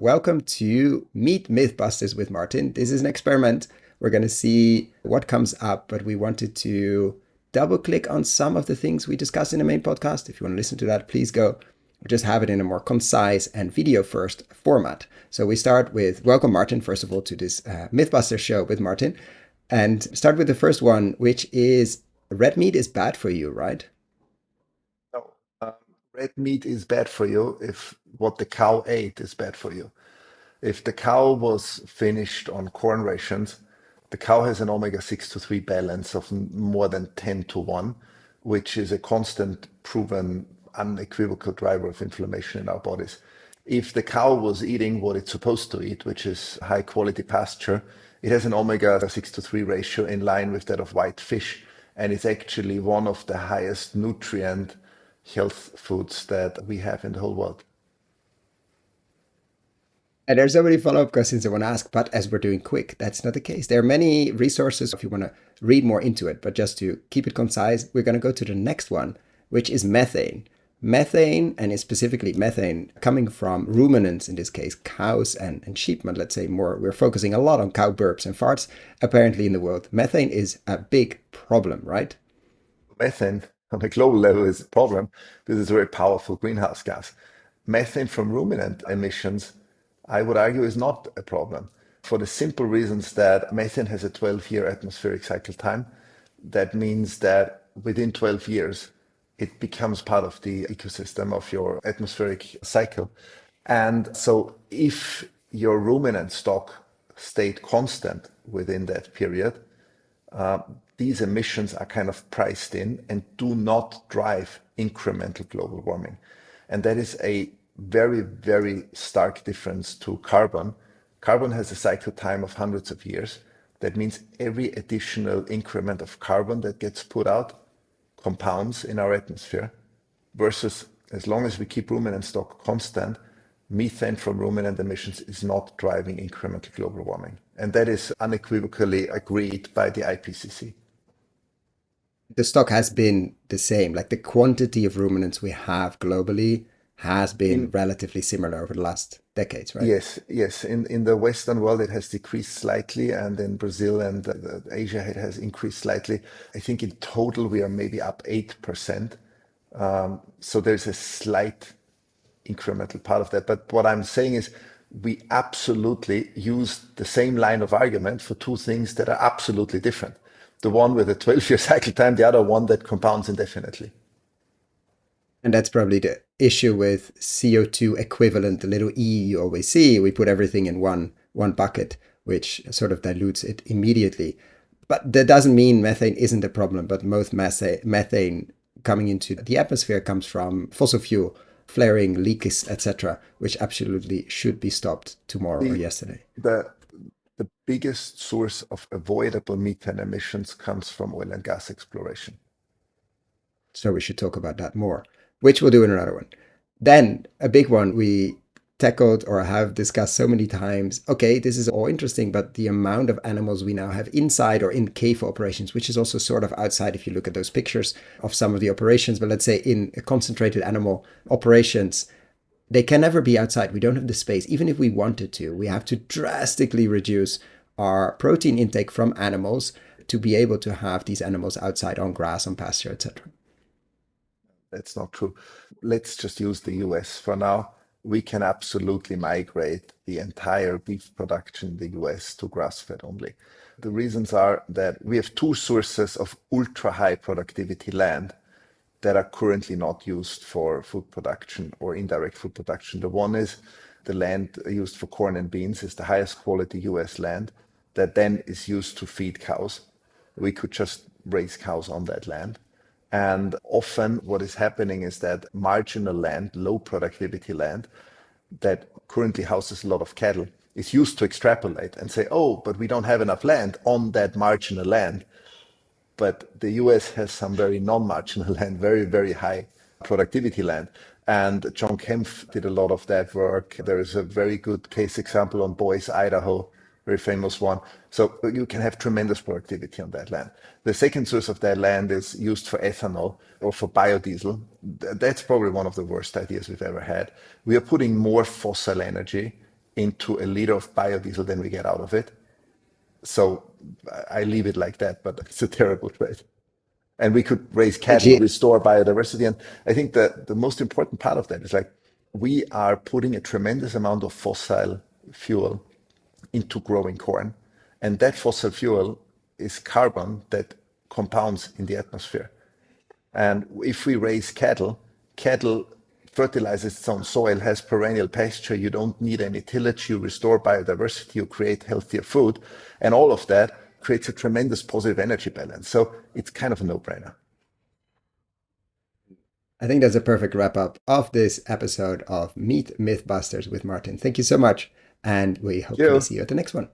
Welcome to Meat MythBusters with Martin. This is an experiment. We're going to see what comes up, but we wanted to double click on some of the things we discussed in the main podcast. If you want to listen to that, please go. We'll just have it in a more concise and video first format. So we start with welcome, Martin, first of all, to this MythBusters show with Martin. And start with the first one, which is red meat is bad for you, right? No, red meat is bad for you if what the cow ate is bad for you. If the cow was finished on corn rations, the cow has an omega-6 to 3 balance of more than 10 to 1, which is a constant, proven, unequivocal driver of inflammation in our bodies. If the cow was eating what it's supposed to eat, which is high quality pasture, it has an omega-6 to 3 ratio in line with that of white fish. And it's actually one of the highest nutrient health foods that we have in the whole world. And there's so many follow-up questions I want to ask, but as we're doing quick, that's not the case. There are many resources if you want to read more into it, but just to keep it concise, we're going to go to the next one, which is methane. Methane, and specifically methane coming from ruminants, in this case, cows and sheep, but let's say more, we're focusing a lot on cow burps and farts apparently in the world. Methane is a big problem, right? Methane on a global level is a problem because it's a very powerful greenhouse gas. Methane from ruminant emissions, I would argue, is not a problem for the simple reasons that methane has a 12-year atmospheric cycle time. That means that within 12 years, it becomes part of the ecosystem of your atmospheric cycle. And so if your ruminant stock stayed constant within that period, uh, these emissions are kind of priced in and do not drive incremental global warming. And that is a very, very stark difference to carbon. Carbon has a cycle time of hundreds of years. That means every additional increment of carbon that gets put out compounds in our atmosphere, versus as long as we keep ruminant stock constant, methane from ruminant emissions is not driving incremental global warming. And that is unequivocally agreed by the IPCC. The stock has been the same, like the quantity of ruminants we have globally has been In relatively similar over the last decades, right? Yes, yes. In the Western world, it has decreased slightly, and in Brazil and Asia, it has increased slightly. I think in total, we are maybe up 8%. So there's a slight incremental part of that. But what I'm saying is we absolutely use the same line of argument for two things that are absolutely different. The one with a 12-year cycle time, the other one that compounds indefinitely. And that's probably the issue with CO2 equivalent, the little E you always see. We put everything in one bucket, which sort of dilutes it immediately. But that doesn't mean methane isn't a problem, but most methane coming into the atmosphere comes from fossil fuel, flaring, leaks, etc., which absolutely should be stopped tomorrow or The, yesterday. the, the biggest source of avoidable methane emissions comes from oil and gas exploration. So we should talk about that more, which we'll do in another one. Then a big one we tackled or have discussed so many times. Okay, this is all interesting, but the amount of animals we now have inside or in CAFO operations, which is also sort of outside if you look at those pictures of some of the operations, but let's say in concentrated animal operations, they can never be outside. We don't have the space. Even if we wanted to, we have to drastically reduce our protein intake from animals to be able to have these animals outside on grass, on pasture, etc. That's not true. Let's just use the US for now. We can absolutely migrate the entire beef production in the US to grass-fed only. The reasons are that we have two sources of ultra high productivity land that are currently not used for food production or indirect food production. The one is the land used for corn and beans is the highest quality US land that then is used to feed cows. We could just raise cows on that land. And often what is happening is that marginal land, low productivity land that currently houses a lot of cattle is used to extrapolate and say, oh, but we don't have enough land on that marginal land. But the US has some very non-marginal land, very, very high productivity land. And John Kempf did a lot of that work. There is a very good case example on Boise, Idaho, very famous one. So you can have tremendous productivity on that land. The second source of that land is used for ethanol or for biodiesel. That's probably one of the worst ideas we've ever had. We are putting more fossil energy into a liter of biodiesel than we get out of it. So I leave it like that, but it's a terrible trade. And we could raise cattle, Actually, restore biodiversity. And I think that the most important part of that is like we are putting a tremendous amount of fossil fuel into growing corn. And that fossil fuel is carbon that compounds in the atmosphere. And if we raise cattle, cattle fertilizes its own soil, has perennial pasture. You don't need any tillage. You restore biodiversity. You create healthier food. And all of that creates a tremendous positive energy balance. So it's kind of a no-brainer. I think that's a perfect wrap up of this episode of Meat Mythbusters with Martin. Thank you so much, and we Thank hopefully you. see you at the next one.